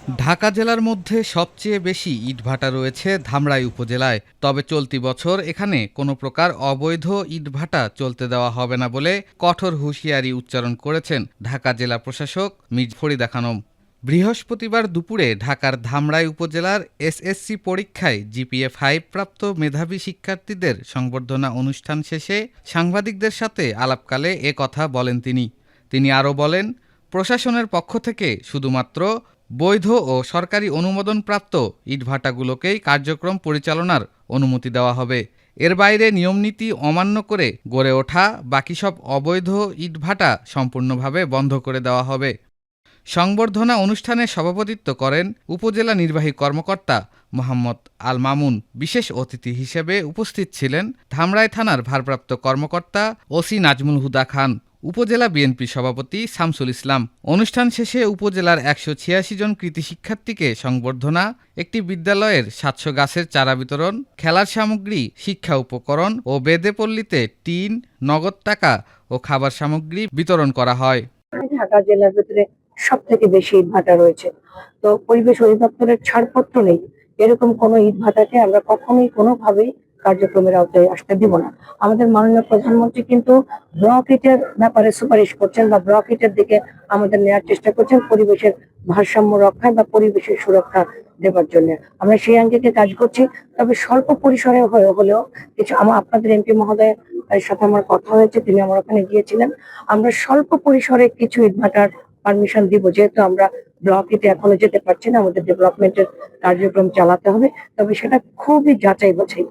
ঢাকা জেলার মধ্যে সবচেয়ে বেশি ইটভাটা রয়েছে ধামরাই উপজেলায়। তবে চলতি বছর এখানে কোনো প্রকার অবৈধ ইটভাটা চলতে দেওয়া হবে না বলে কঠোর হুঁশিয়ারি উচ্চারণ করেছেন ঢাকা জেলা প্রশাসক মির্জ ফরিদা খানম। বৃহস্পতিবার দুপুরে ঢাকার ধামরাই উপজেলার এসএসসি পরীক্ষায় জিপিএ 5 প্রাপ্ত মেধাবী শিক্ষার্থীদের সংবর্ধনা অনুষ্ঠান শেষে সাংবাদিকদের সাথে আলাপকালে এ কথা বলেন তিনি আরও বলেন, প্রশাসনের পক্ষ থেকে শুধুমাত্র বৈধ ও সরকারি অনুমোদনপ্রাপ্ত ইটভাটাগুলোকেই কার্যক্রম পরিচালনার অনুমতি দেওয়া হবে। এর বাইরে নিয়মনীতি অমান্য করে গড়ে ওঠা বাকি সব অবৈধ ইটভাটা সম্পূর্ণভাবে বন্ধ করে দেওয়া হবে। সংবর্ধনা অনুষ্ঠানে সভাপতিত্ব করেন উপজেলা নির্বাহী কর্মকর্তা মোহাম্মদ আল মামুন। বিশেষ অতিথি হিসেবে উপস্থিত ছিলেন ধামরাই থানার ভারপ্রাপ্ত কর্মকর্তা ওসি নাজমুল হুদা খান, উপজেলা বিএনপি সভাপতি শামসুল ইসলাম। অনুষ্ঠান শেষে উপজেলার ১৮৬ জন কৃতি শিক্ষার্থীকে সংবর্ধনা, একটি বিদ্যালয়ের ৭০০ গাছের চারা বিতরণ, খেলার সামগ্রী, শিক্ষা উপকরণ ও বেদেপল্লীতে টিন, নগদ টাকা ও খাবার সামগ্রী বিতরণ করা হয়। ঢাকা জেলার ভিতরে সব থেকে বেশি ইটভাটা রয়েছে, তো পরিবেশ অধিদপ্তরের ছাড়পত্র নেই এরকম কোনো ইটভাটাকে আমরা কখনোই কোনোভাবেই কার্যক্রমের আওতায় আসতে দিব না। আমাদের মাননীয় প্রধানমন্ত্রী কিন্তু ব্লক ইটের ব্যাপারে সুপারিশ করছেন বা ব্লক ইটের দিকে আমাদের নেওয়ার চেষ্টা করছেন পরিবেশের ভারসাম্য রক্ষায় বা পরিবেশের সুরক্ষা দেবার জন্য। আমরা সেই আঙ্গিকে কাজ করছি, তবে স্বল্প পরিসরে হলেও কিছু আপনাদের এমপি মহোদয়ের সাথে আমার কথা হয়েছে, তিনি আমার ওখানে গিয়েছিলেন। আমরা স্বল্প পরিসরে কিছু ইটভাটার পারমিশন দিব, যেহেতু আমরা ব্লক ইটে এখনো যেতে পারছি না, আমাদের ডেভেলপমেন্টের কার্যক্রম চালাতে হবে, তবে সেটা খুবই যাচাই বাছাই।